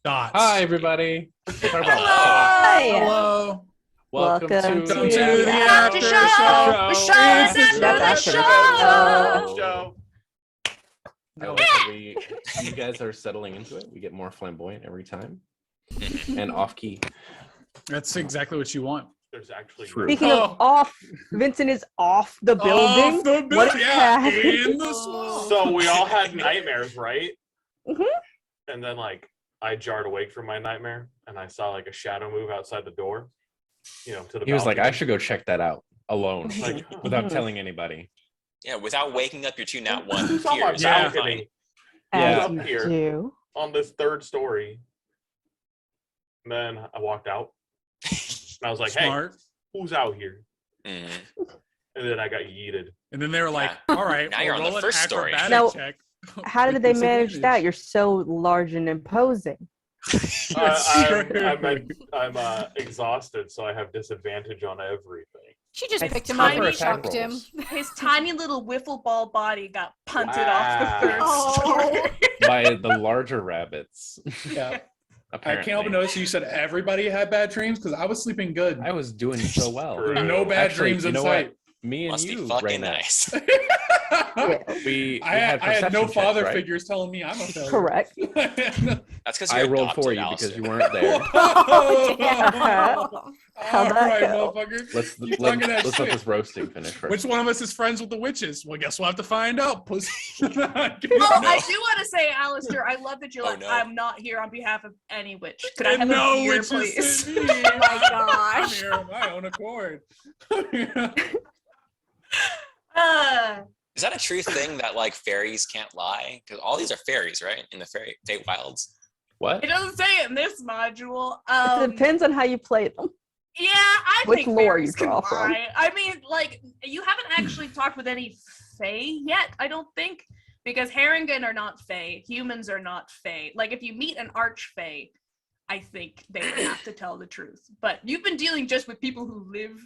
Dots. Hi, everybody. Hello. Hello. Welcome to the After show. The show is after the show. I like that you guys are settling into it. We get more flamboyant every time. And off key. That's exactly what you want. There's actually Speaking of off, Vincent is off the building. Off the building. What is Yeah, happening? in the swamp. So we all had nightmares, right? Mhm. And then I jarred awake from my nightmare and I saw a shadow move outside the door. To the He was like, balcony. I should go check that out alone without telling anybody. Yeah, without waking up your two nat one Who's on my peers. Yeah. balcony Yeah. As up you here. do. on this third story? And then I walked out and I was like, Smart. hey, who's out here? Mm. And then I got yeeted. And then they were like, Yeah. all right, Now you're on the roll an first story. acrobatic Now, check. How with did they manage disadvantage. that? You're so large and imposing. I'm exhausted, so I have disadvantage on everything. She just His picked him up tiny- and chucked him. His tiny little wiffle ball body got punted Wow. off the third story. By the larger rabbits. Yeah. I Apparently. can't help but notice you said everybody had bad dreams because I was sleeping good. I was doing so well. True. No bad Actually, dreams you in know sight. what? Me and Must be you, fucking Raina, nice. we I had perception no checks, father right? figures telling me I'm a failure. Correct. That's because I rolled for you because you weren't there. Oh, damn. How'd All that right, go? motherfucker. Let's Keep talking that let shit. this roasting finish first. Which one of us is friends with the witches? Well, guess we'll have to find out, pussy. Oh, I do want to say, Alistair, I love that you're Oh, like, no. I'm not here on behalf of any witch. Could I have no a beer, witches please? sent me. Oh my I'm gosh. here on my own accord. Is that a true thing that fairies can't lie? Because all these are fairies, right? In the fairy wilds. What? It doesn't say it in this module. It depends on how you play them. Yeah, I Which think lore fairies you draw can from. lie. I mean, you haven't actually talked with any fae yet, I don't think, because Haringen are not fae, humans are not fae. If you meet an archfae, I think they would have to tell the truth. But you've been dealing just with people who live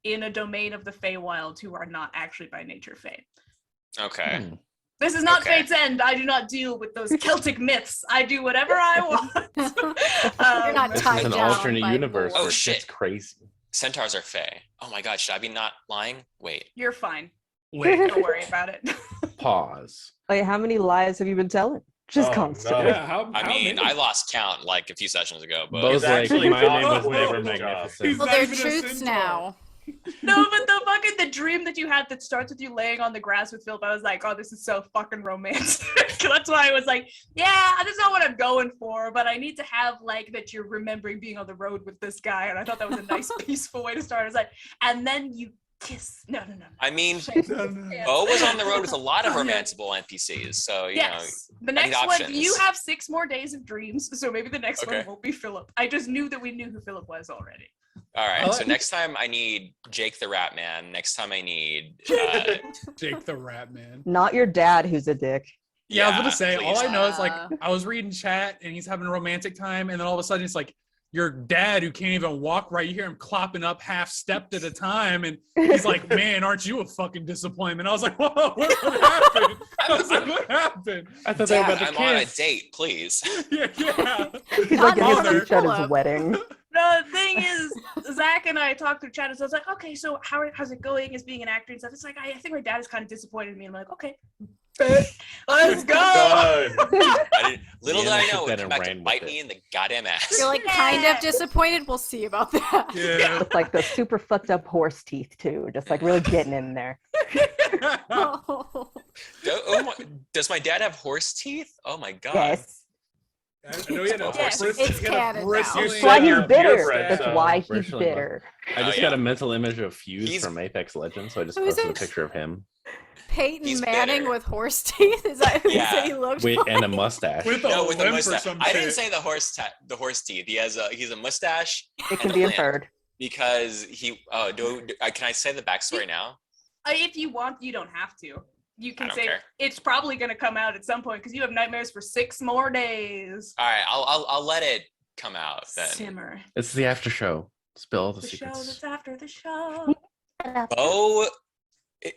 in a domain of the Feywild who are not actually by nature fae. Okay. This is not Okay. Fate's End. I do not deal with those Celtic myths. I do whatever I want. You're not This is tied an down alternate by universe lore. where Oh, shit. shit's crazy. Centaurs are fae. Oh my god, should I be not lying? Wait. You're fine. Wait. Don't worry about it. Pause. Wait, how many lies have you been telling? Just Oh, constantly. no. Yeah, how I mean, many? I lost count a few sessions ago, but Bo's like, actually my not name was doing never his job. magnificent. He's Well, not they're even a truths centaur. now. No, but the dream that you had that starts with you laying on the grass with Philip, I was like, oh, this is so fucking romantic. That's why I was like, yeah, that's not what I'm going for, but I need to have that you're remembering being on the road with this guy, and I thought that was a nice, peaceful way to start. I was like, and then you kiss. No. I mean, Shake No, hands. no. Bo was on the road with a lot of romanceable NPCs, so you know. Yes. The I need next one, options. you have 6 more days of dreams, so maybe the next one Okay. won't be Philip. I just knew that we knew who Philip was already. All right, Well, so next time I need Jake the Rat Man. Next time I need. Jake the Rat Man. Not your dad who's a dick. Yeah, I was gonna say, all please. I know is Uh. I was reading chat and he's having a romantic time, and then all of a sudden it's your dad who can't even walk right. You hear him clopping up half stepped at a time, and he's like, "Man, aren't you a fucking disappointment?" I was like, "Whoa, what happened?" I was like, "What happened?" I thought they were Dad, about to I'm on a kiss. date, please. Yeah. He's like Not in his mother. speech at his Philip. wedding. The thing is, Zach and I talked through chat, and so I was like, okay, so how's it going as being an actor and stuff? It's like, I think my dad is kind of disappointed in me. I'm like, okay, let's go. Done. Little did Yeah, I took know, it that would come and back to ran with bite it. me in the goddamn ass. You're kind of disappointed. We'll see about that. Yeah. With the super fucked up horse teeth too. Just really getting in there. Oh. Does my dad have horse teeth? Oh my god. Yes. I know he had a Yes, it's canon now. That's Said why he's you're bitter. purebred, That's so- why he's Racially bitter. I just Oh, got yeah. a mental image of Fuse He's- from Apex Legends, so I just Who is posted a it? picture of him Peyton He's Manning bitter. with horse teeth? Is that who you Yeah. said he looked with like? and a mustache. With a No, with a limp or mustache. some I didn't shit. say the horse teeth. He's a mustache. It can and be a limp inferred. because he. Can I say the backstory now? If you want, you don't have to. You I can don't say care. it's probably going to come out at some point because you have nightmares for 6 more days. All right, I'll let it come out then. Simmer. It's the after show. Spill all the The show secrets. that's after the show. Bo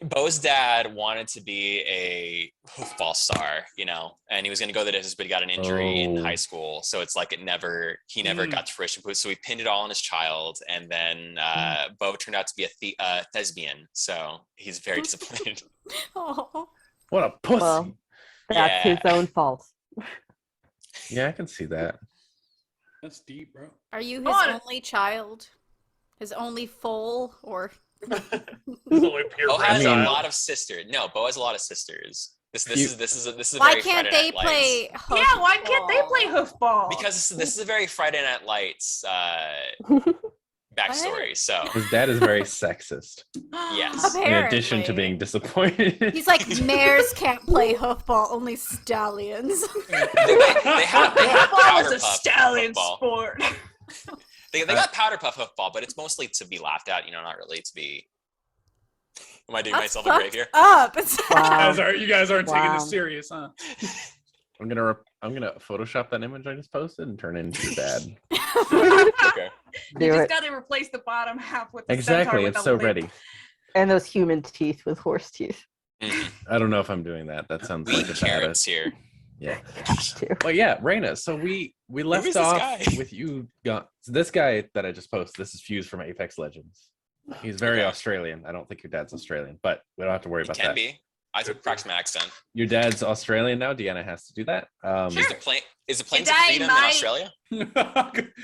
Bo's dad wanted to be a football star, you know, and he was going to go the distance, but he got an injury in high school. So it's like he never got to fruition. So we pinned it all on his child. And then Bo turned out to be a thespian. So he's very disappointed. Oh. What a pussy. Well, that's his own fault. Yeah, I can see that. That's deep, bro. Are you his On. only child? His only foal, or There's only pure Bo has I mean- a lot of sisters. No, Bo has a lot of sisters. This is a why very can't Friday they Night play? Lights. Yeah, why can't they play hoofball? Because this is a very Friday Night Lights backstory. So His dad is very sexist. yes. In addition to Apparently. being disappointed. He's like, mares can't play hoofball, only stallions. they have Hoofball is powder a puff stallion football. sport. They got powder puff hoofball, but it's mostly to be laughed at, you know, not really to be. Am I doing That's myself a grave fucked here? up. It's Wow. You guys aren't taking Wow. this serious, huh? I'm gonna Photoshop that image I just posted and turn it into your dad. Okay. Do You just it. gotta replace the bottom half with the Exactly, centaur with it's a so lip. ready. And those human teeth with horse teeth. Mhm. I don't know if I'm doing that. That sounds We like eat a bad. carrots here. Yeah. Got to. But yeah, Raina. So we left is this off guy? with you. So this guy that I just posted. This is Fuse from Apex Legends. He's very Okay. Australian. I don't think your dad's Australian, but we don't have to worry It about can that. be. I took practice my accent. Your dad's Australian now. Deanna has to do that. Is the plane? Is the planes of Today, freedom in mate. Australia?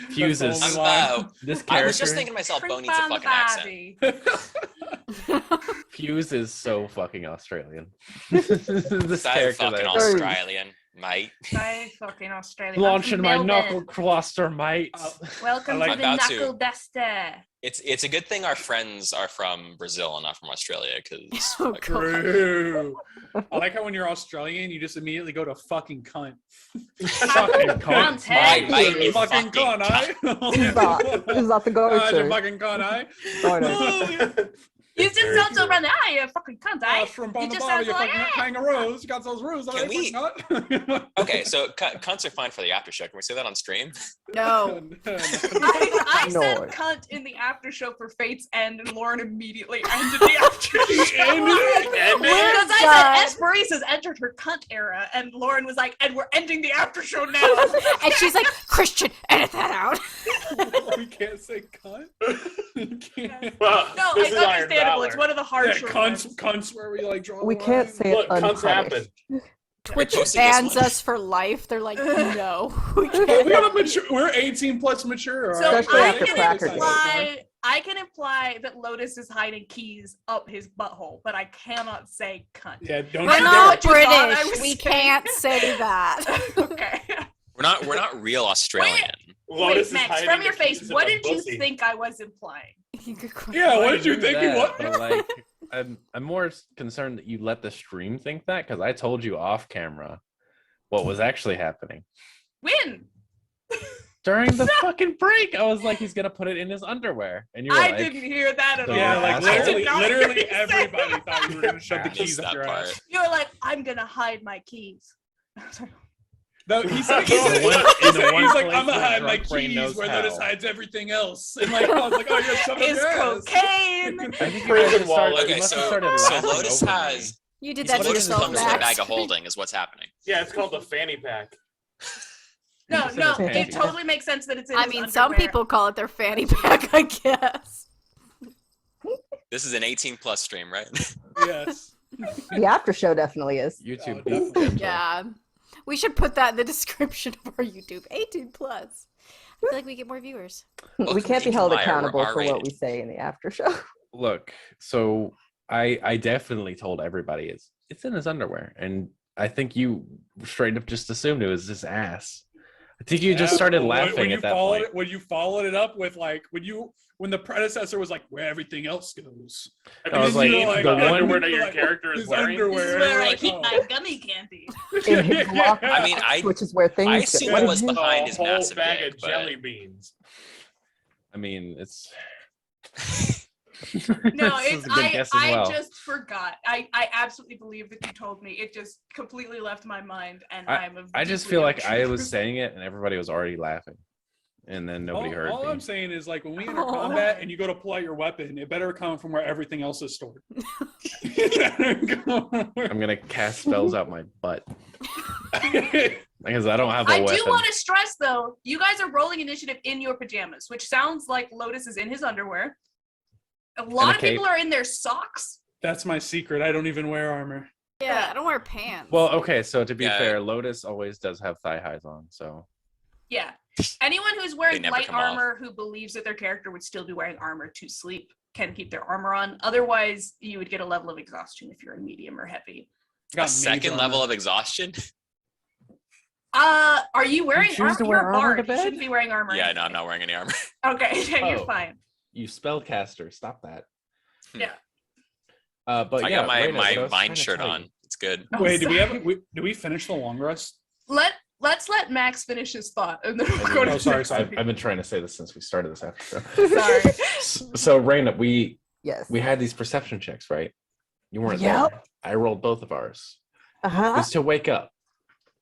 Fuse That's is- the only line. This I was character, just thinking to myself, Bo Shrimp needs a on the fucking accent. barbie. Fuse is so fucking Australian. This That character fucking that Australian, mate. I fucking Australian. launching my Melbourne. knuckle cluster, mate. Welcome I to like the about to. knuckle duster. It's a good thing our friends are from Brazil and not from Australia, because Oh, God. True. I like how when you're Australian, you just immediately go to fucking cunt. Fucking cunt. Mate, mate, you fucking fucking cunt, eh? Is that the Ah, you go-to? fucking cunt, eh? Sort of. Oh, yeah. You just Very don't true. run ah, you fucking cunt, Ah, eh? shrimp You on the just bottom, sounds you like, fucking "Ah." kangaroos. You got those roos Can already, we- cunt. okay. So cunts are fine for the after show. Can we say that on stream? No. I No. said cunt in the after show for Fate's End, and Lauren immediately ended the after show. ended it? Because I done. said Esperise has entered her cunt era, and Lauren was like, and we're ending the after show now. And she's like, Christian, edit that out. We can't say cunt. You can't. Well, No, this it's is Iron understandable. It's Valor. one of the Yeah, harsher cunts, ones. cunts where we like draw We the can't line. say it Look, cunts unpunished. happen. Twitch posted this bans one. us for life. They're like, no, we We can't. gotta mature. We're 18 plus mature. So all right? Especially I after can Cracker Days. imply that Lotus is hiding keys up his butthole, but I cannot say cunt. Yeah, don't We're you not what you thought I British. was We saying. can't say that. Okay. We're not real Australian. Lotus Wait, is Max, hiding from your the face, keys in what my did you pussy. think I was implying? Yeah, what I did you knew think he that, was? but, like, I'm more concerned that you let the stream think that, because I told you off camera what was actually happening Win! during the fucking break. I was like, he's gonna put it in his underwear, and you were I like, didn't hear that at So all. Yeah, you're like I asshole. did not hear literally you say everybody that. thought you were gonna shove the I keys missed up that your part. ass. You were like, I'm gonna hide my keys. No, he said, In the one- in the one he's like, place I'm gonna where hide my drunk brain keys knows where how. Lotus hides everything else. And like, I was like, oh, you're shoving Is your ass. cocaine. I think you Prison must have started- wallet. you Okay, must have so started so laughing Lotus over me. has You did He's that to putting Lotus his yourself, comes in a Max. bag of holding is what's happening. Yeah, it's called the fanny pack. No, It's in no, his it panties. totally makes sense that it's in I his mean, some underwear. people call it their fanny pack, I guess. This is an 18+ stream, right? Yes. The after show definitely is. YouTube. Oh, definitely. gentle. Yeah. We should put that in the description of our YouTube. 18 plus. I feel like we get more viewers. We Welcome can't to be held Maya, we're accountable for what R-rated. we say in the after show. Look, so I definitely told everybody it's in his underwear, and I think you straight up just assumed it was his ass. I think you just Yeah, started when laughing you at that followed point. it, when you followed it up with like when the predecessor was like where everything else goes. Have I you was seen like, the the one- underwear that your like, character is his wearing? underwear. This is where I Like, keep oh. my gummy candy. In his locker, I mean, which is where things I go. assume What it is was his- behind A his whole massive bag dick, of but- jelly beans. I mean, it's No, This is it's a good guess as I well. just forgot. I absolutely believe that you told me. It just completely left my mind, and I'm a I just deeply feel like I emotional was person. saying it and everybody was already laughing. and then nobody heard all me. I'm saying is, like, when we enter combat and you go to pull out your weapon, it better come from where everything else is stored. I'm gonna cast spells out my butt because I don't have a I weapon. do want to stress, though, you guys are rolling initiative in your pajamas, which sounds like Lotus is in his underwear. A lot of people are in their socks. That's my secret. I don't even wear armor. Yeah, I don't wear pants. Well, okay, so to be Yeah. fair, Lotus always does have thigh highs on, so Yeah. Anyone who's wearing never light come off. armor who believes that their character would still be wearing armor to sleep can keep their armor on. Otherwise, you would get a level of exhaustion if you're in medium or heavy. Got A mage second armor. level of exhaustion. Are you wearing choose armor? to You're wear a armor bard. to You bed? shouldn't be wearing armor. Yeah, no, I'm not wearing any armor. Okay, then you're Oh. fine. you spellcaster, stop that. Yeah. But I yeah, got my Raina, what I was vine trying to shirt tell you- on. It's good. Oh, Wait, sorry. do we finish the long rest? Let's let Max finish his thought, and then we'll I go mean, to sorry, I've been trying to say this since we started this after show. Sorry. So Raina, we Yes. had these perception checks, right? You weren't Yep. there. I rolled both of ours. Uh-huh. Just to wake up.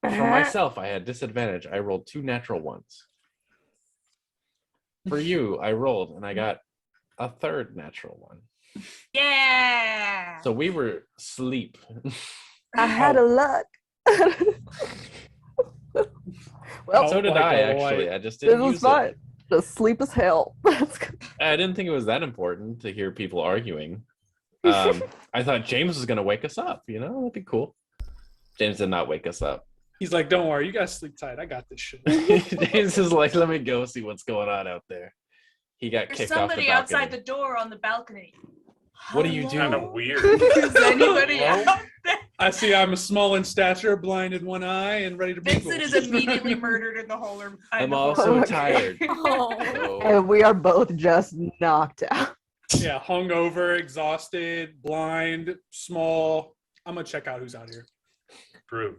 For Uh-huh. myself, I had disadvantage. I rolled 2 natural ones. For you, I rolled and I got a 3rd natural one. Yeah. So we were asleep. I had a luck. Well, So did like I a actually. light. I just it didn't was use fine. it. Just sleep as hell. That's good. I didn't think it was that important to hear people arguing. I thought James was gonna wake us up. You know, that'd be cool. James did not wake us up. He's like, don't worry, you guys sleep tight. I got this shit. James is like, let me go see what's going on out there. He got There's kicked off the somebody balcony. outside the door on the balcony. What do you do? Kind Hello? of weird. Is anybody Hello? out there? I see I'm small in stature, blind in one eye, and ready to Vincent is immediately murdered in the whole room. I'm also Okay. tired. Oh. So, And we are both just knocked out. Yeah, hungover, exhausted, blind, small. I'm gonna check out who's out here. True.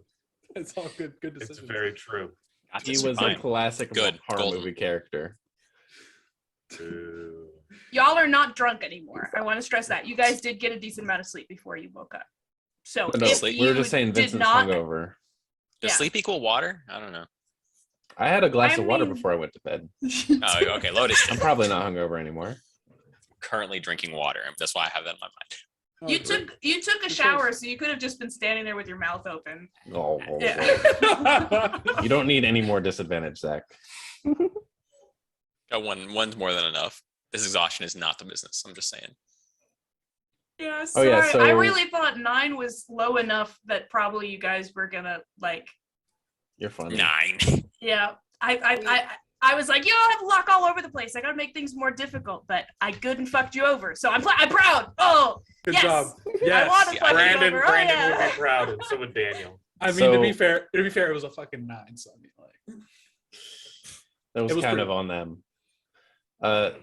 It's all good. Good It's decisions. very true. Got he this, was a fine. classic Good. horror Golden. movie character. True. Y'all are not drunk anymore. I want to stress that. You guys did get a decent amount of sleep before you woke up. So No, if we you were just saying did Vincent's not, hungover. Does Yeah. sleep equal water? I don't know. I had a glass I of water mean- before I went to bed. Oh, okay. Lotus I'm probably not hungover anymore. currently drinking water. That's why I have that in my mind. you took a Good shower, choice. so you could have just been standing there with your mouth open. Oh, Yeah. you don't need any more disadvantage, Zach. One's more than enough. This exhaustion is not the business. I'm just saying. Yeah, Oh, sorry. yeah, I so- really thought 9 was low enough that probably you guys were gonna like. You're funny. 9. Yeah, I was like, you all have luck all over the place. I gotta make things more difficult, but I good and fucked you over, so I'm proud. Oh, Good yes. job. I Yes. want to fuck you Brandon, over. Brandon oh, would yeah. be proud, and so would Daniel. I mean, So- to be fair, it was a fucking 9. So I mean, like, That was, It was kind pretty- of on them.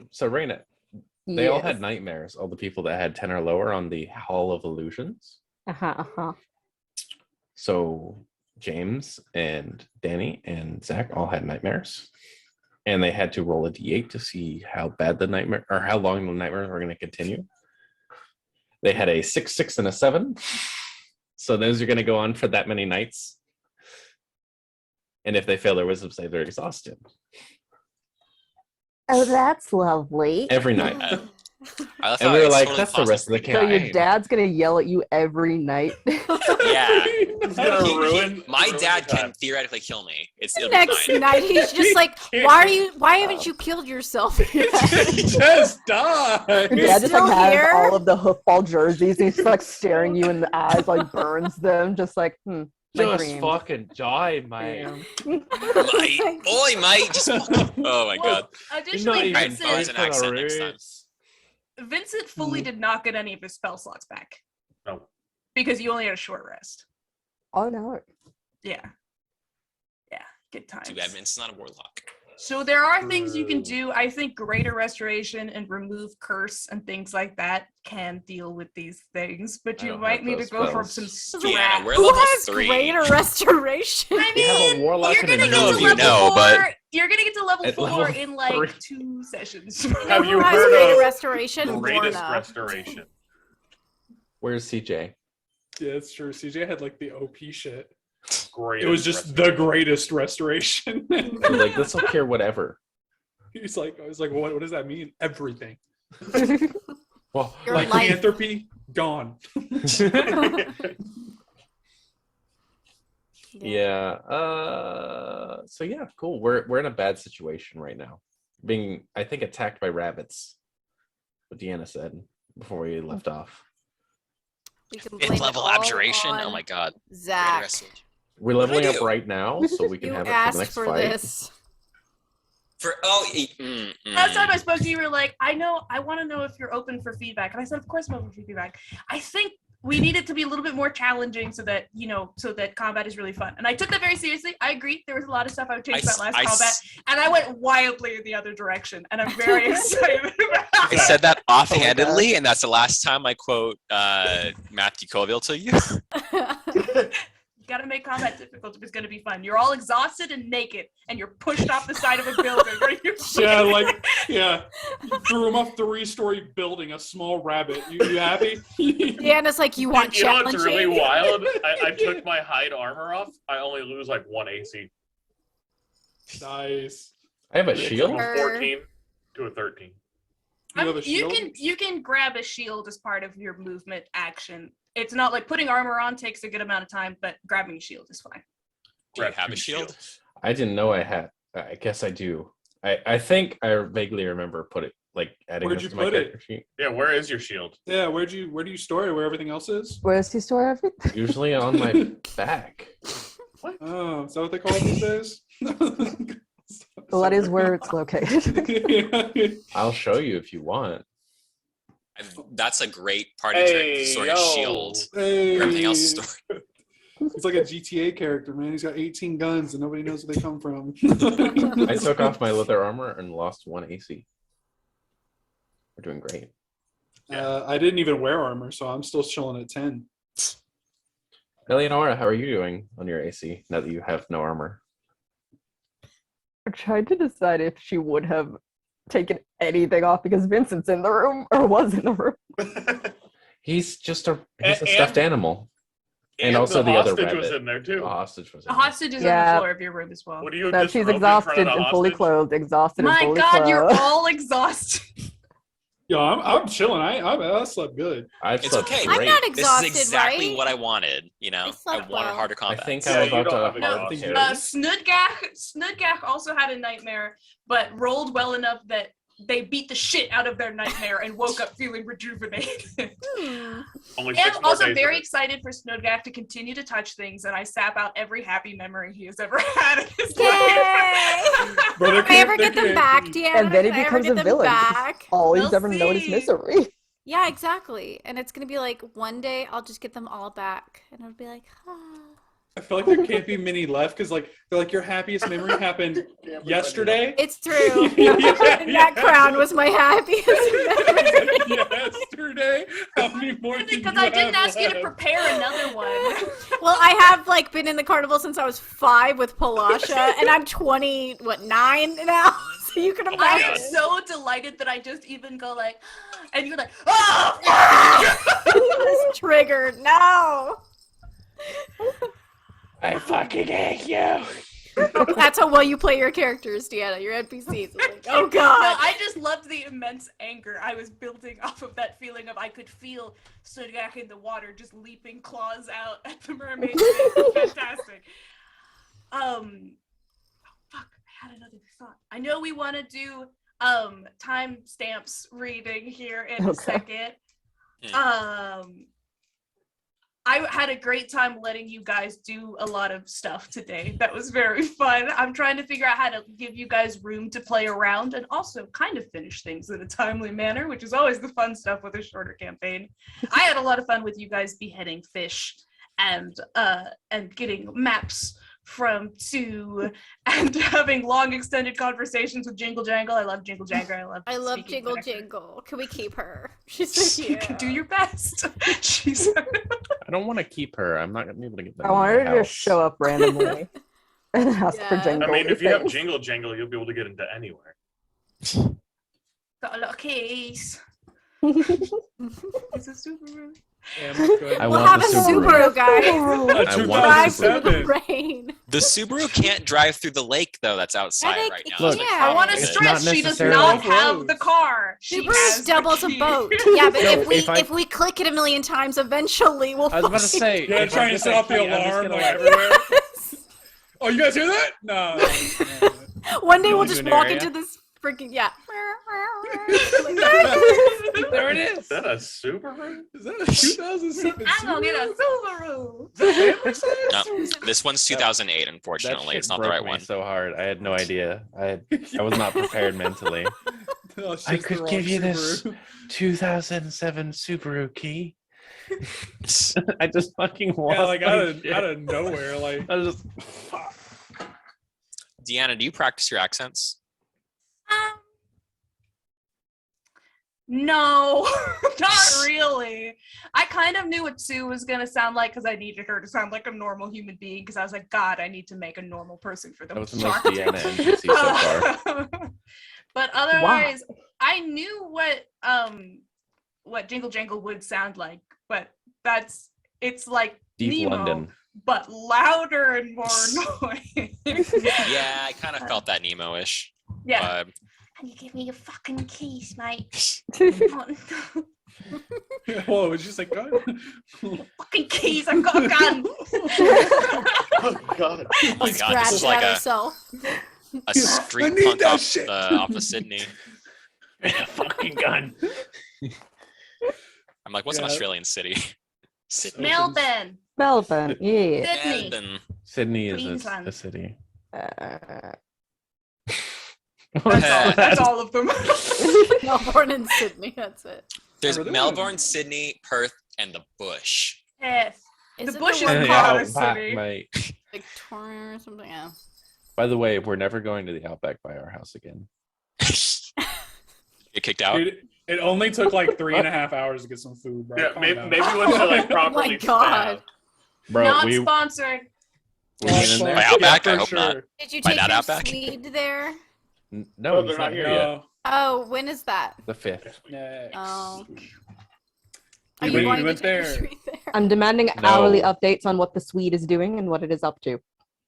So Raina, they all had Yes. nightmares. All the people that had 10 or lower on the Hall of Illusions. Uh-huh, uh-huh. So James and Danny and Zach all had nightmares, and they had to roll a d8 to see how bad the nightmare or how long the nightmares were going to continue. They had a 6, 6, and a 7. So those are going to go on for that many nights. And if they fail their wisdom save, they're exhausted Oh, that's lovely. every night. I love And how we were it's like, totally that's the possible rest of the for you. So your campaign. dad's gonna yell at you every night. Yeah. gonna He- ruin- my ruin dad the time. can theoretically kill me. It'll be Next fine. night, he's just like, why haven't you killed yourself yet?" just die. Your You're dad just still like has here? all of the hoofball jerseys and he's just like staring you in the eyes, like burns them, just like, my Just dreams. fucking die, man. Mate. Oi, mate. Just, oh my god. Additionally, even Vincent, Vincent, an accent next time. Vincent fully did not get any of his spell slots back No. because you only had a short rest. Oh no. Yeah. Yeah. Good times. Too bad Vincent's not a warlock. So there are things you can do. I think greater restoration and remove curse and things like that can deal with these things, but I you don't might have need to those go for spells. some Yeah, strat. we're Who level has 3. greater restoration? I We have a mean, warlock you're and a gonna know get if to you level know, 4. but- You're gonna get to level At 4 level in like 3. 2 sessions. Have Who you has heard greater of restoration? Greatest Lorna. restoration? Where's CJ? Yeah, it's true. CJ had like the OP shit. Greatest It was just the restoration. greatest restoration. Like, this will cure whatever. He's like, I was like, what does that mean? Everything. Well, Your Like life. lycanthropy, gone. yeah. So yeah, cool. We're in a bad situation right now. Being, I think, attacked by rabbits. What Deanna said before we left off. We can Fifth blame level it all abjuration. on Oh my god. Zach. We're What did I leveling up do? right now, so we can You have it for the asked next for fight. this. Last time I spoke to you, you were like, I want to know if you're open for feedback. And I said, of course I'm open for feedback. I think we need it to be a little bit more challenging so that, so that combat is really fun. And I took that very seriously. I agree. There was a lot of stuff I would change about last combat. And I went wildly in the other direction. And I'm very excited about I it. said that offhandedly, and that's the last time I quote Matthew Colville to you. You gotta make combat difficult if it's gonna be fun. You're all exhausted and naked, and you're pushed off the side of a building. You threw him off 3-story building, a small rabbit. You happy? Deanna's like, you want You know challenging? what's really wild? I took my hide armor off. I only lose like 1 AC. Nice. I have a From shield. a 14 to a 13. You have a shield? You can grab a shield as part of your movement action. It's not like putting armor on takes a good amount of time, but grabbing a shield is fine. Do you Grab have a 2 shield? shields. I didn't know I had. I guess I do. I think I vaguely remember adding Where'd this you to my put it? character sheet. Yeah, where is your shield? Yeah, where do you store it? Where everything else is? Where's he store everything? Usually on my back. Oh, is that what they call it these days? Well, that is where it's located. I'll show you if you want. That's a great party trick. Sort of shield. Hey. Everything else is stored. It's like a GTA character, man. He's got 18 guns and nobody knows where they come from. I took off my leather armor and lost 1 AC. We're doing great. I didn't even wear armor, so I'm still chilling at 10. Eleonora, how are you doing on your AC now that you have no armor? I tried to decide if she would have taken anything off because Vincent's in the room or was in the room. He's just a And- stuffed animal. And also the other hostage was rabbit. in there too. The hostage was in The there. hostage is on Yeah. the floor of your room as well. What do you That just she's rope in front of exhausted the and fully hostage? clothed. Exhausted and My fully God, clothed. you're all exhausted. Yo, I'm chilling. I slept good. I've It's slept okay. I'm great. not This exhausted, is exactly right? what I wanted. I I slept wanted well. harder I combat. think Yeah, I'm you about don't to have hard exhaustion. carry. Snudgak also had a nightmare, but rolled well enough that they beat the shit out of their nightmare and woke up feeling rejuvenated. Only And 6 more also days very of it. excited for Snudgak to continue to touch things, and I sap out every happy memory he has ever had in his Yay! life. Bro, If I ever get them back, Deanna, And then he if I ever becomes get a them villain. back. All he's We'll ever known is see. misery. Yeah, exactly. And it's gonna be like one day I'll just get them all back, and I'll be like, ah. I feel like there can't be many left because they're like your happiest memory happened yesterday. It's true. Yeah, And that crown was my happiest memory. Yesterday. How many more? Because I didn't ask you to prepare another one. Well, I have been in the carnival since I was 5 with Palasha, and I'm 9 now. So you can I imagine. am so delighted that I just even go like, and you're like, oh! It's triggered. No. I fucking hate you. That's how well you play your characters, Deanna. Your NPCs. I'm like, oh No, God. I just loved the immense anger I was building off of that feeling of I could feel Snudgak in the water just leaping claws out at the mermaid. It was fantastic. Oh, fuck, I had another thought. I know we want to do timestamps reading here in a Okay. second. I had a great time letting you guys do a lot of stuff today. That was very fun. I'm trying to figure out how to give you guys room to play around and also kind of finish things in a timely manner, which is always the fun stuff with a shorter campaign. I had a lot of fun with you guys beheading fish and getting maps from Sue and having long extended conversations with Jingle Jangle. I love Jingle Jangle. I love speaking Jingle back to her. Jingle. Can we keep her? She's so You cute. can do your best. She's I don't want to keep her. I'm not gonna be able to get them. I want in her my to just house. show up randomly and ask for Yeah. Jingle. I mean, if you have things. Jingle Jangle, you'll be able to get into anywhere. got a lot of case. It's a Subaru. Damn, that's good. I We'll want have the a Subaru. Subaru, guys. A I want Drive the through the 2007. rain. The Subaru can't drive through the lake though. That's outside they right now. Look, It's like, can't. I want to It's it's stress not she does necessarily- not Off-roads. have the car. She Subaru has the doubles a key. boat. Yeah, but So if if we click it a million times, eventually we'll. I was about to fucking- say. Yeah, if I trying to get set that off the key, I'm just alarm gonna, like like, everywhere. Oh, you guys hear that? No. One day we'll Going just to an walk area? into this freaking yeah. There it is. Is that a Subaru? Is that a 2007? I'm gonna get a Subaru. No, this one's 2008. That Unfortunately, shit it's not the broke right me one. so hard. I had no idea. I was not prepared mentally. Oh, it's I just the could wrong give you this Subaru. 2007 Subaru key. I just fucking lost Yeah, like my shit. out of nowhere, like. I was just Deanna, do you practice your accents? No, not really. I kind of knew what Sue was gonna sound like because I needed her to sound like a normal human being. Because I was like, God, I need to make a normal person for that them. was the most Deanna NPC so far. But otherwise, I knew what Jingle Jangle would sound like. But it's like Deep Nemo, London. but louder and more annoying. Yeah, I kind of felt that Nemo-ish Yeah. vibe. Can you give me your fucking keys, mate? Whoa, it's just like gun. Fucking keys, I've got a gun. Oh God. Oh my god, Scratch this is it like out herself. a street need punk that off shit. of Sydney. Fucking gun. I'm like, what's an Yeah. Australian city? Sydney. Melbourne, Melbourne, yeah. Sydney. Melbourne. Sydney is Queensland. a city. That's all of them. Melbourne and Sydney. That's it. There's Are they? Melbourne, Sydney, Perth, and the Bush. Yes. Is The it bush is one the called car. Outback, city. mate. Victoria or something? Yeah. By the way, we're never going to the Outback by our house again. Get kicked out. It only took like 3.5 hours to get some food, bro. Yeah, Calm maybe down. once they're like properly my God. staffed. Bro, Not we sponsored. we went in By there. Outback? for I hope not. Did you By take that your Outback? Swede there? No, Oh, he's they're not not here here yet. No. Oh, when is that? The 5th. Next. Oh. We Are you went- going we to went take your there. Swede there? I'm demanding No. hourly updates on what the Swede is doing and what it is up to.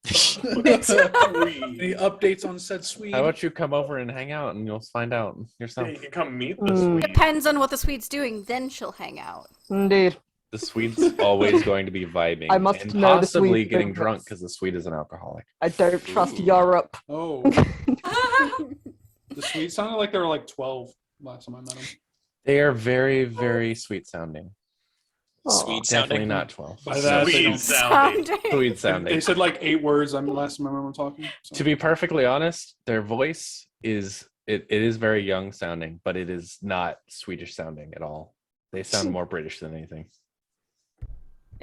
Any updates on said Swede? How about you come over and hang out and you'll find out yourself. Yeah, you can come meet the Mm. Swede. Depends on what the Swede's doing. Then she'll hang out. Indeed. The Swede's always going to be vibing I must and know the possibly Swede getting things. drunk because the Swede is an alcoholic. I don't trust Ooh. Europe. Oh, the Swede sounded like they were like 12 last time I met them. They are very, very sweet sounding. Sweet Definitely sounding. not 12. By that, they Swede don't- sounding. Sweet They sounding. said like 8 words. I'm last time I remember talking. So. To be perfectly honest, their voice is it is very young sounding, but it is not Swedish sounding at all. They sound more British than anything.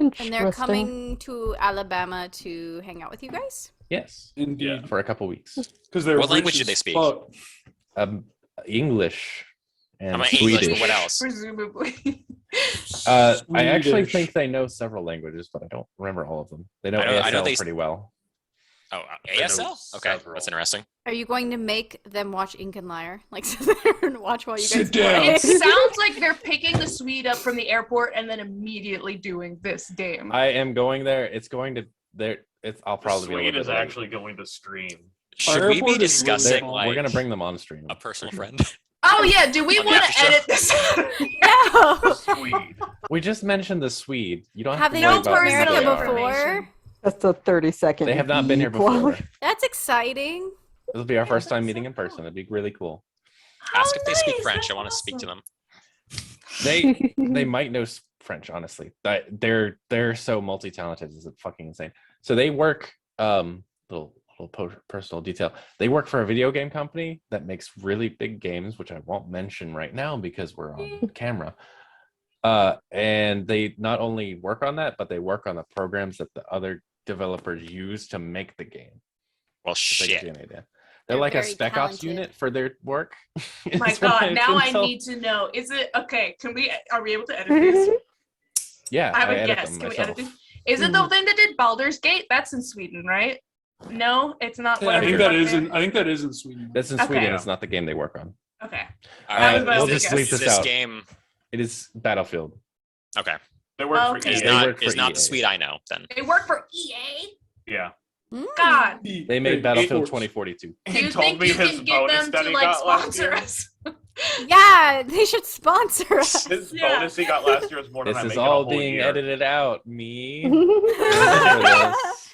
And they're Interesting. coming to Alabama to hang out with you guys? Yes, Indeed, for a couple weeks. because they're What language rich do they as speak? fuck. How English and about English? Swedish. What else? Presumably. I actually Swedish. think they know several languages, but I don't remember all of them. They know I know ASL they- pretty well. Oh, know ASL? Okay, several. that's interesting. Are you going to make them watch Ink and Liar? Like sit there and watch while you guys Sit down. play? It sounds like they're picking the Swede up from the airport and then immediately doing this game. I am going there. It's going to there. It's. I'll The probably be a Swede little is bit late. actually going to stream. Should we be airport is really discussing small. like We're gonna bring them on stream. a personal friend? Oh yeah, do we On the want after to show. edit this? No. Swede. We just mentioned the Swede. You don't Have have, to they worry been to about who personal they America are. information. before? That's a 30-second. They have not been here beep. before. That's exciting. This will be our Yeah, first time that's meeting so in person. cool. It'd be really cool. Ask Oh, if they speak nice, French. that's I want to speak to awesome. them. They might know French, honestly. They're so multi-talented. It's fucking insane. So they work little personal detail. They work for a video game company that makes really big games, which I won't mention right now because we're on camera. And they not only work on that, but they work on the programs that the other developers use to make the game. Well, If that gives shit. you an idea. They're They're like a very spec ops talented. unit for their work. My is what God, I've now been I told. need to know. Is it okay? Are we able to edit this? Yeah, I have a edit guess. them Can we myself. edit this? Is it the thing that did Baldur's Gate? That's in Sweden, right? No, it's not. I whatever think you're that talking is in. about. I think that is in Sweden. That's in Okay. Sweden. It's not the game they work on. Okay. All That right, was my we'll only just guess. leave is this this out. game. It is Battlefield. Okay. They work for Okay. EA. Is They work not is for not the EA. suite I know. Then They work for EA. Yeah. God. They made Battlefield 2042. Do He you told think me you his can get bonus them that to he like got last sponsor year. us? Yeah, they should sponsor us. His Yeah. bonus he got last year was more than This I is make in a all whole being year. edited out. Me. For this.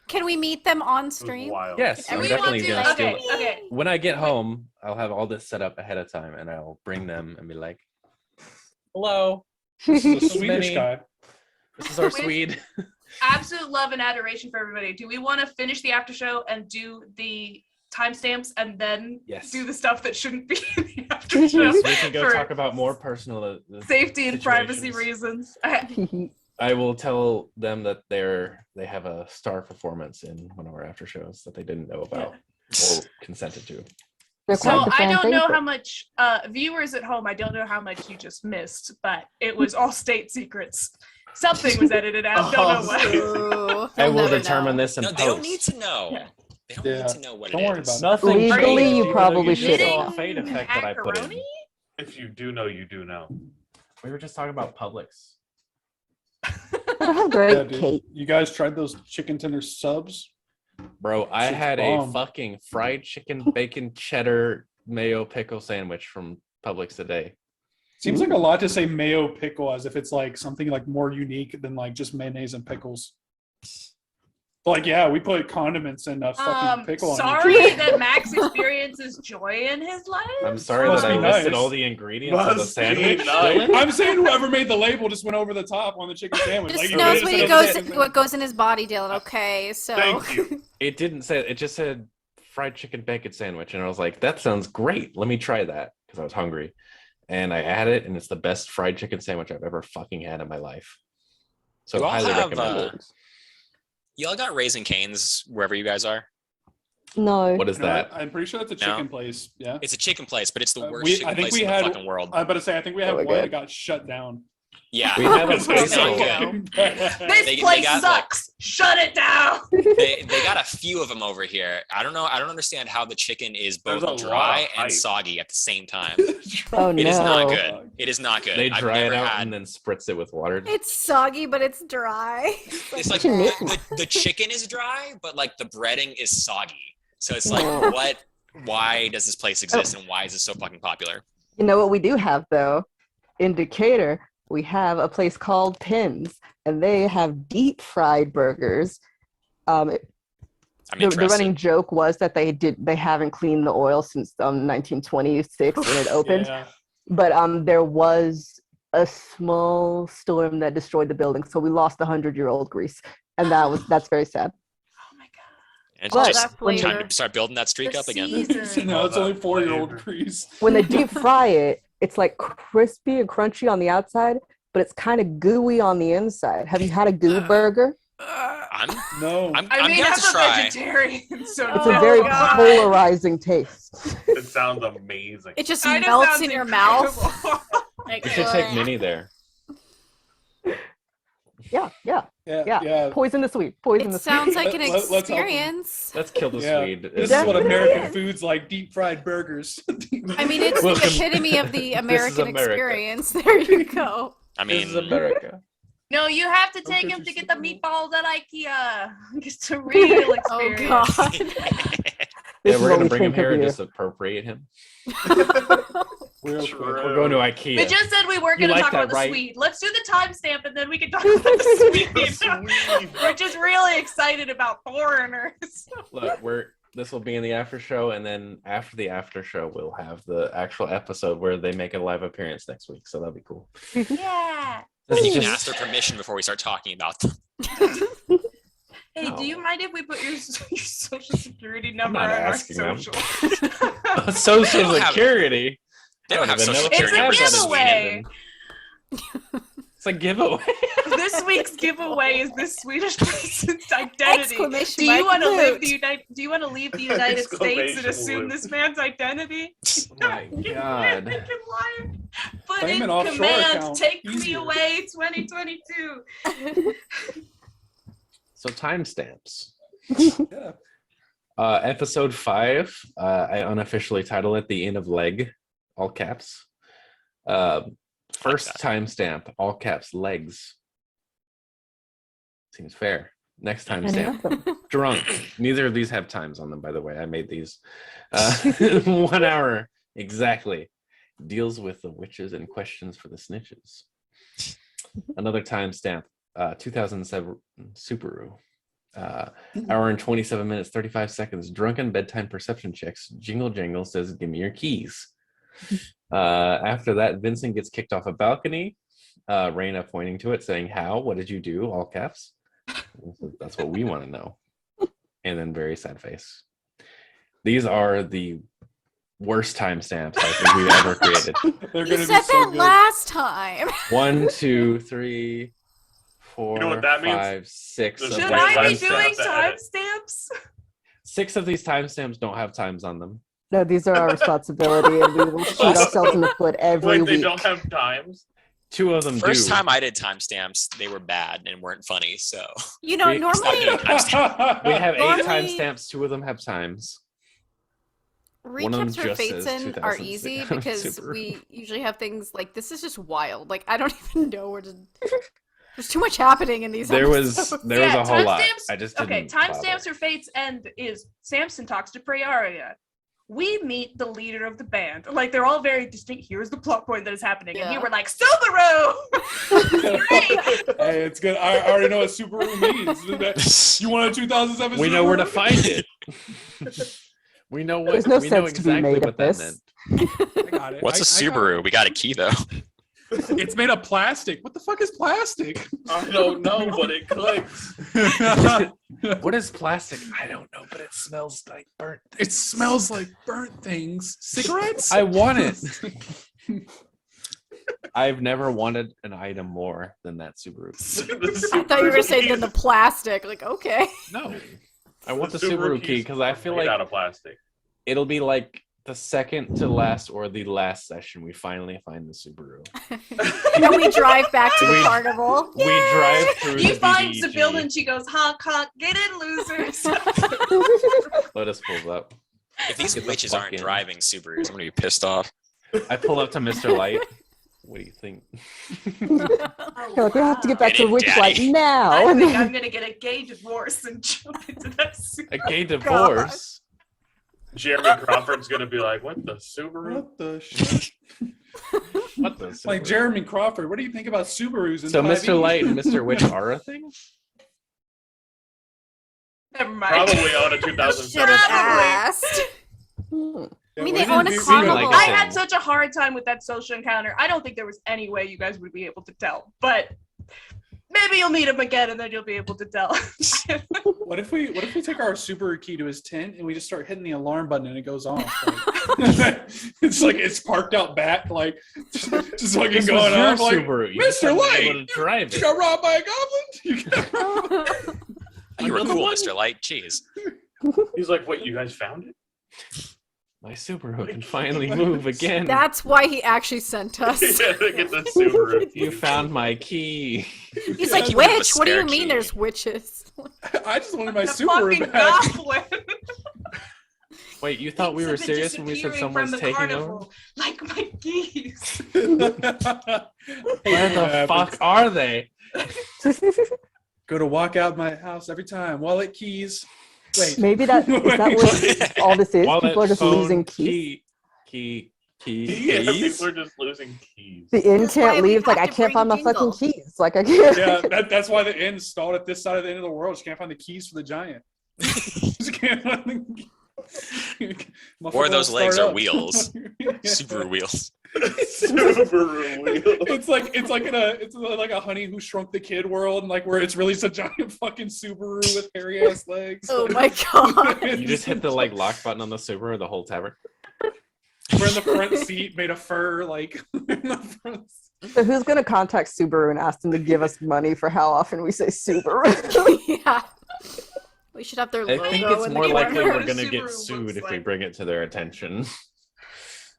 Can we meet them on It was stream? wild. Yes, Do I'm we definitely want to? gonna steal Okay, it. okay. When I get home, I'll have all this set up ahead of time, and I'll bring them and be like, "Hello, This is a This is Swedish Benny. guy. this is our With- Swede." Absolute love and adoration for everybody. Do we want to finish the after show and do the timestamps and then Yes. do the stuff that shouldn't be in the after show Yes, we can go for talk about more personal safety and privacy situations. reasons? I will tell them that they have a star performance in one of our after shows that they didn't know about or consented to. They're So quite the I fan don't know favorite. how much viewers at home. I don't know how much you just missed, but it was all state secrets. Something was edited out. Don't know what. Ooh, I they'll will never determine know. this in no, post. they don't need to know. Yeah. They don't Yeah. need to know what Don't it worry is. about it. Nothing Legally, changed, you even probably though you shouldn't saw a know. fade effect that I put in. Macaroni? If you do know, you do know. We were just talking about Publix. But I have Yeah, great dude. cake. You guys tried those chicken tender subs? Bro, I Shit's had bomb. a fucking fried chicken, bacon, cheddar, mayo, pickle sandwich from Publix today. Seems like a lot to say mayo pickle as if it's like something like more unique than like just mayonnaise and pickles. Like, yeah, we put condiments and a fucking pickle on it. Sorry that Max experiences joy in his life. I'm sorry Must that I be listed nice. all the ingredients of the Must be sandwich. nice. Dylan. I'm saying whoever made the label just went over the top on the chicken sandwich. Just Like, knows it what, just goes, said- what goes in his body, Dylan. Okay, so. Thank you. It didn't say. It just said fried chicken bacon sandwich, and I was like, "That sounds great. Let me try that," because I was hungry, and I had it, and it's the best fried chicken sandwich I've ever fucking had in my life. So You all highly have, recommend it. Y'all got Raising Cane's wherever you guys are? No. What is No, that? I'm pretty sure that's a No. chicken place. Yeah. It's a chicken place, but it's the worst I chicken think place we in the had. fucking world. I'm about to say, I think we had Oh my one God. that got shut down. Yeah, We have a it's place not called- good. This They place got, like- sucks. Shut it down. They got a few of them over here. I don't know. I don't understand how the chicken is There's both a lot dry of hype. and soggy at the same time. Oh no. It is not good. It is not good. They I've dry it never out had. and then spritz it with water. It's soggy, but it's dry. It's like Chicken. the chicken is dry, but like the breading is soggy. So it's like, Oh. what? Why does this place exist, and why is it so fucking popular? You know what we do have though? In Decatur, we have a place called Pins, and they have deep fried burgers. I'm The interested. running joke was that they haven't cleaned the oil since 1926 when it opened. Yeah. But there was a small storm that destroyed the building, so we lost 100-year-old grease, and that's very sad. Oh my god. It's But just that time flavor. to start building that streak The up again. season. No, it's Oh, only that 4-year-old flavor. grease. When they deep fry it, it's like crispy and crunchy on the outside, but it's kind of gooey on the inside. Have you had a goo burger? I'm No. I'm I mean, down I'm to a try. vegetarian, so It's Oh, a very God. polarizing taste. It sounds amazing. It just Kinda melts sounds in your incredible. mouth. Like, You should take Minnie there. Yeah. Yeah. Yeah. Yeah. Poison the sweet. Poison the it sounds sweet. like an Let's help 'em. experience. Let's kill the Yeah. Swede. This is That's what what it American is. food's like: deep fried burgers. I mean, it's Welcome. the epitome of the American America. experience. There you go. I This is mean, America. No, you have to Don't take get him to your get the shit meatballs at IKEA. It's a real Oh experience. god. Yeah, This is we're what gonna we bring him think here of and you. just appropriate him. Real True. quick. We're going to IKEA. We just said we weren't You going to like talk about that, right? the Swede. Let's do the timestamp and then we can talk about the Swede. We're just really excited about foreigners. Look, this will be in the after show, and then after the after show, we'll have the actual episode where they make a live appearance next week. So that'll be cool. Yeah. This you is can just- ask their permission before we start talking about them. Hey, No. do you mind if we put your social security number not on our asking them. social? Social They don't have- security. They don't have even know social if they It's a have that in giveaway. Sweden. It's a giveaway. This week's giveaway is this Swedish person's identity. Exclamation Do you mark, want to leave loot. the Do you want to leave the United States and Exclamation assume loot. this man's identity? Oh my God. Freaking liar. Put Claim in an offshore command, account. take me Easier. away 2022. So timestamps. Yeah. Episode 5. I unofficially title it "The End of Leg," all caps. First that. timestamp, all caps, legs. Seems fair. Next Any timestamp. of them. Drunk. Neither of these have times on them, by the way. I made these. 1 hour exactly. Deals with the witches and questions for the snitches. Another timestamp. 2007 Subaru. Hour and 27 minutes, 35 seconds. Drunken bedtime perception checks. Jingle Jangle says, "Give me your keys." After that, Vincent gets kicked off a balcony. Raina pointing to it, saying, "How? What did you do?" All caps. That's what we want to know. And then very sad face. These are the worst timestamps I think we've ever created. They're You gonna said be so that good. last time. 1, 2, 3, 4, You know what that means? 5, 6. Should of Should these I be timestamps. doing timestamps. timestamps? 6 of these timestamps don't have times on them. No, these are our responsibility, and we will shoot ourselves in the foot every Wait, they week. don't have times? 2 of them First do. time I did timestamps, they were bad and weren't funny. So You know, We- stop normally doing timestamps. We have 8 Normally- timestamps. 2 of them have times. One of them recaps for just says Fateson are 2006 easy because Subaru. we usually have things like this is just wild. Like I don't even know where to. There's too much happening in these. There was episodes. a whole lot. timestamps- I just didn't. Okay, timestamps bother. for Fate's End is Samson talks to Prearia. We meet the leader of the band. Like they're all very distinct. Here's the plot point that is happening, and Yeah. here we're like Subaru. Great. Hey, it's good. I already know what Subaru means. You want a 2007 We Subaru? know where to find it. We know what. There's no we know sense to be exactly made what of that this. meant. I got it. what's a I got Subaru? We got a key though. it. It's made of plastic. What the fuck is plastic? I don't know, but it clicks. What is plastic? I don't know, but it smells like burnt. It smells like burnt things. Cigarettes? I want it. I've never wanted an item more than that Subaru. I thought you were saying than the plastic. Like okay. No, I want the Subaru key because I feel like out of plastic. it'll be like the second to last or the last session we finally find the Subaru. And we drive back to the We- carnival. We drive through He the finds the BDG. building. She goes, honk, honk, get in, losers. Lotus pulls up. If these Get the witches fuck aren't in. driving Subarus, I'm gonna be pissed off. I pull up to Mr. Light. What do you think? You're like, we have to get back to Get in, Witchlight Daddy. now. I And think then- I'm gonna get a gay divorce and jump into that A Subaru. gay divorce. Jeremy Crawford's gonna be like, "What the Subaru?" What the shit? What the? Like Subaru? Jeremy Crawford. What do you think about Subarus? And So 5e? Mr. Light and Mr. Witch are a thing? Never mind. Probably own a Should 2007. have Probably. asked. Hmm. I mean, Yeah, they what own do a you think? carnival. like I it. had such a hard time with that social encounter. I don't think there was any way you guys would be able to tell, but maybe you'll meet him again and then you'll be able to tell. What if we take our Subaru key to his tent and we just start hitting the alarm button and it goes off? Like, it's like it's parked out back, like just fucking This was going your off. Like, Subaru. You just Mr. haven't been Light, able to drive you it. got robbed by a goblin. You got You were Another cool, one? Mr. Light. Jeez. He's like, "Wait, you guys found it?" My Subaru can finally move again. That's why he actually sent us. Yeah, they get the Subaru. You found my key. He's like, You have a witch? What do you spare mean key. there's witches? I just wanted my The Subaru fucking back. goblin. Wait, you thought we were Thinks of it serious when we said disappearing from someone's the taking carnival, over? like my geese. Where the fuck are they? Go to walk out my house every time. Wallet, keys. Wait. Maybe that is that what all this is. Wallet, People are just phone, losing keys. Key. Yeah, Keys? people are just losing keys. The inn That's why can't we leave. Like, have I to can't bring find my Jingle. fucking keys. Like, I can't. Yeah, that's why the inn stalled at this side of the end of the world. Just can't find the keys for the giant. Just can't find the Or those Motherfucker legs start are up. wheels. Yeah. Subaru wheels. Subaru wheel. It's like a Honey Who Shrunk the Kid world, and like where it's really just a giant fucking Subaru with hairy ass legs. Oh my god. You just hit the like lock button on the Subaru the whole tavern. We're in the front seat made of fur, like in the front. So who's gonna contact Subaru and ask them to give us money for how often we say Subaru? Yeah. We should have their I logo. think it's in more the likely corner. we're gonna get Subaru sued looks if we like. bring it to their attention.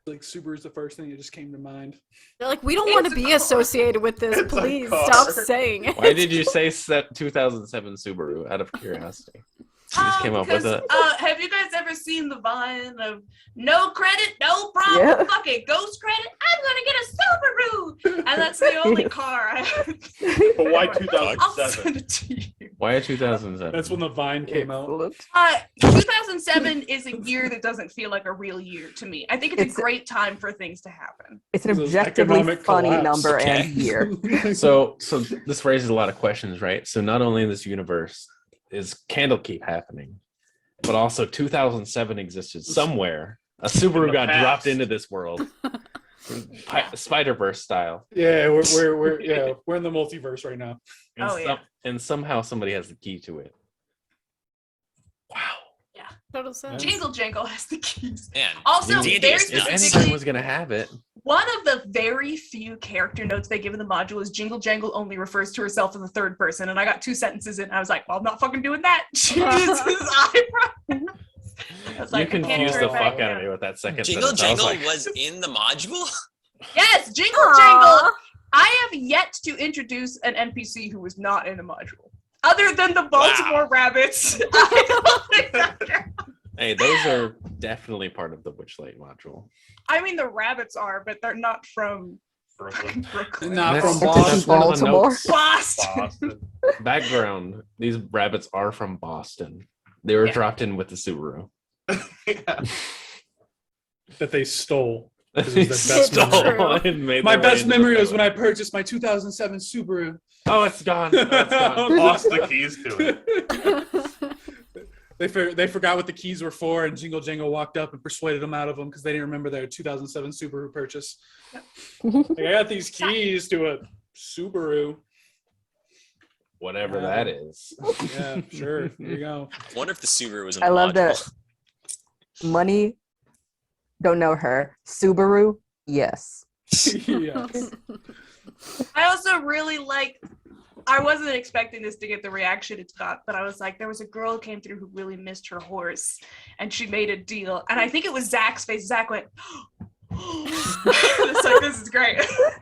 Like Subaru's the first thing that just came to mind. They're like, we don't want to It's a be car. associated with this. It's a Please car. stop saying it. Why did you say 2007 Subaru out of curiosity? You just came up with Because, it. have you guys ever ever seen the Vine of no credit, no problem, Yeah. fuck it, ghost credit, I'm gonna get a Subaru, and that's the only car I have. But why I'll 2007? send it to you. Why 2007? That's when the Vine came out. Excellent. 2007 is a year that doesn't feel like a real year to me. I think it's a great time for things to happen. It's an This is objectively economic funny collapse. number Okay. and year. So this raises a lot of questions, right? So not only in this universe is Candlekeep happening, but also 2007 existed somewhere. A Subaru the got past. dropped into this world, Spider-Verse style. Yeah, we're in the multiverse right now. And, Oh, yeah. and somehow somebody has the key to it. Wow. Total sense. Jingle Jangle has the keys. Man, Also, D&D very is nuts. If anyone specifically, was gonna have it, one of the very few character notes they give in the module is Jingle Jangle only refers to herself in the third person. And I got 2 sentences in, and I was like, well, I'm not fucking doing that. She uses eyebrows. I was you like, I can't confused do the it back fuck out of again. me with that second Jingle sentence. I was Jangle like, was in the module? Yes, Jingle Aw. Jangle. I have yet to introduce an NPC who was not in a module. Other than the Baltimore Rabbits. I don't think that hey, those are definitely part of the Witchlight module. I mean, the rabbits are, but they're not from Brooklyn. Brooklyn. Not That's- from that's Boston. one of the Baltimore. notes. Boston. Boston. Background: these rabbits are from Boston. They were Yeah. dropped in with the Subaru. That they stole. This They is their best stole memory. and made My their way best into memory the was when family. I purchased my 2007 Subaru. Oh, it's gone. Oh, it's gone. Lost the keys to it. They forgot what the keys were for, and Jingle Jangle walked up and persuaded them out of them because they didn't remember their 2007 Subaru purchase. Like, I got these keys to a Subaru. Whatever that is. Yeah, sure. There you go. I wonder if the Subaru was in I the love module. that. Money, don't know her. Subaru, yes. Yes. I also really like. I wasn't expecting this to get the reaction it got, but I was like, there was a girl who came through who really missed her horse, and she made a deal. And I think it was Zach's face. Zach went, it's like, this is great.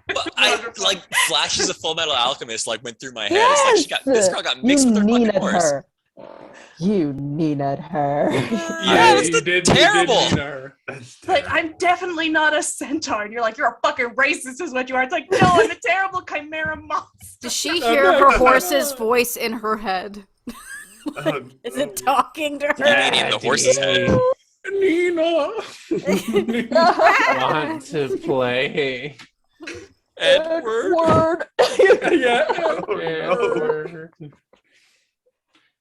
But I like flashes of Full Metal Alchemist like went through my head. It's like this girl got mixed you with her fucking needed horse. her. You needed her. Yeah, this is terrible. mean her. That's Like, terrible. I'm definitely not a centaur. And you're like, you're a fucking racist, is what you are. It's like, no, I'm a terrible chimera monster. Does she hear her horse's voice in her head? Oh, Is no. it talking to You mean her? in the horse's head? Nina. Want to play? Edward. Word. Yeah. Oh, no. Edward.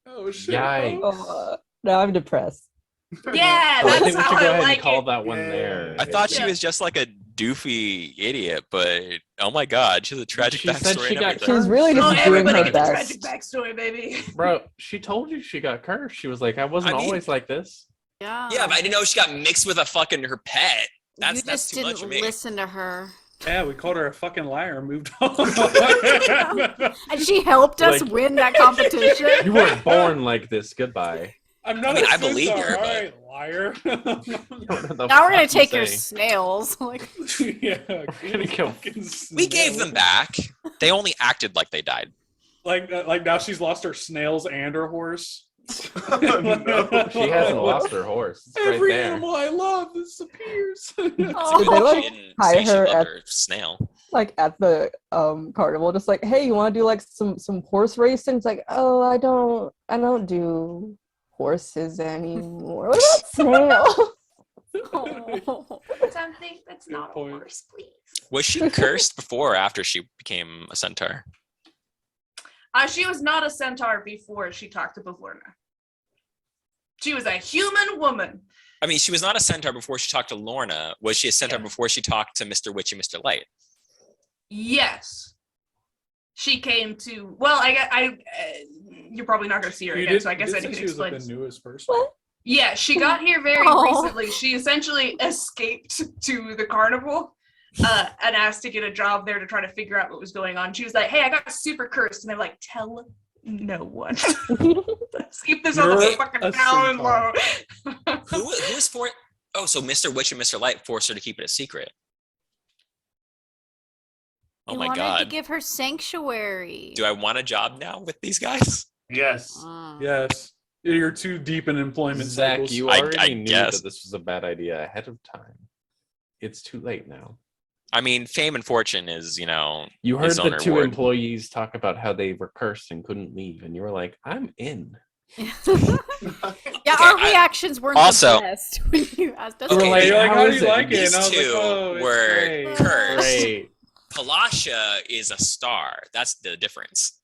Oh shit. Yikes. Oh, now I'm depressed. Yeah, Oh, I that's think we how should go I ahead like and call it. that one Yeah. there. I thought she Yeah. was just like a doofy idiot, but oh my god, she has a tragic She said backstory she and got everything. She's really Oh, just doing everybody her gets a best. tragic backstory, baby. Bro, she told you she got cursed. She was like, I wasn't I mean- always like this. Yeah. Yeah, but I didn't know she got mixed with a fucking her pet. That's you that's just too much didn't of me. listen to her. Yeah, we called her a fucking liar and moved on. And she helped us Like- win that competition. You weren't born like this. Goodbye. I'm not I mean, a I believe centaur, her, but- alright, liar. Now we're gonna take your snails. Like, Yeah, gonna go- fucking We gave snail. them back. They only acted like they died. Like now she's lost her snails and her horse. Oh, no. She hasn't lost her horse. It's right Every there. animal I love disappears. Did they oh, like She didn't hire say she her loved at- her snail. like at the carnival, just like, hey, you want to do like some horse racing? It's like, oh, I don't do horses anymore. What about snail? oh. Something that's Good not a point. horse, please. Was she cursed before or after she became a centaur? She was not a centaur before she talked to Bavlorna. She was a human woman. I mean, she was not a centaur before she talked to Lorna. Was she a centaur Yeah. before she talked to Mr. Witch and Mr. Light? Yes. She came to. Well, you're probably not going to see her again, so I guess I did can say she was like explain. the newest person. What? Yeah, she got here very Aw. recently. She essentially escaped to the carnival and asked to get a job there to try to figure out what was going on. She was like, hey, I got super cursed. And they're like, tell no one. Let's keep this on the You're fucking a down low. Who was for? Oh, so Mr. Witch and Mr. Light forced her to keep it a secret. Oh You my wanted god. to give her sanctuary. Do I want a job now with these guys? Yes. Mm. Yes. You're too deep in employment Zach, cycles. you I already knew guess. that this was a bad idea ahead of time. It's too late now. I mean, fame and fortune is, You heard its own the two reward. employees talk about how they were cursed and couldn't leave, and you were like, "I'm in." Yeah, Okay, our reactions weren't also- the best when you asked us. You were Okay, like, You're like, "How how do is you it?" like it? These And I was like, two oh, it's were great. cursed. Great. Palasha is a star. That's the difference.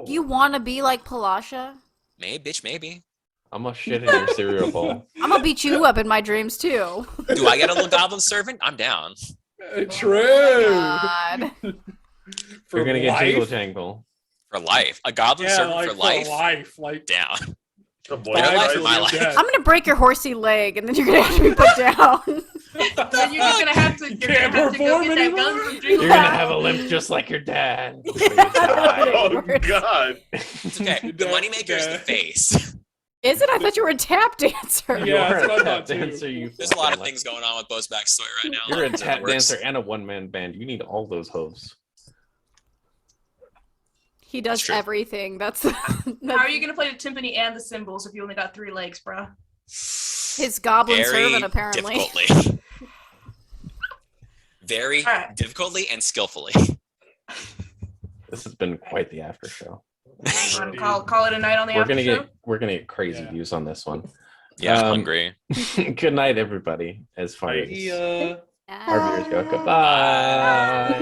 You want to be like Palasha? Maybe, bitch, maybe. I'm gonna shit in your cereal bowl. I'm gonna beat you up in my dreams too. Do I get a little goblin servant? I'm down. True. God. For You're gonna get life? jingle jangle. For life. A goblin Yeah, servant like for life? Like Down. Oh boy, Their five life guys. or till my you're life? dead. I'm gonna break your horsey leg, and then you're gonna have to be put down. Then you're gonna have to. You You're can't gonna have to go perform get that gun anymore? from Jingle You're gonna Bell. have a limp just like your dad. Oh God. It's okay. The Don't- moneymaker is the yeah. face. Is it? I thought you were a tap dancer. Yeah, You're that's what I a thought tap too. dancer. You There's a lot of fucking things going on with Bo's backstory right now. You're a It's in tap the works. dancer and a one-man band. You need all those hooves. He does That's true. everything. That's, How are you gonna play the timpani and the cymbals if you only got 3 legs, bro? his goblin Very servant, apparently. difficultly. Very All right. difficultly and skillfully. This has been quite the after show. Call it a night on the after show. We're gonna get crazy Yeah. views on this one. Yeah, I'm Um, hungry. Good night, everybody. As far as Bye. our viewers go, goodbye.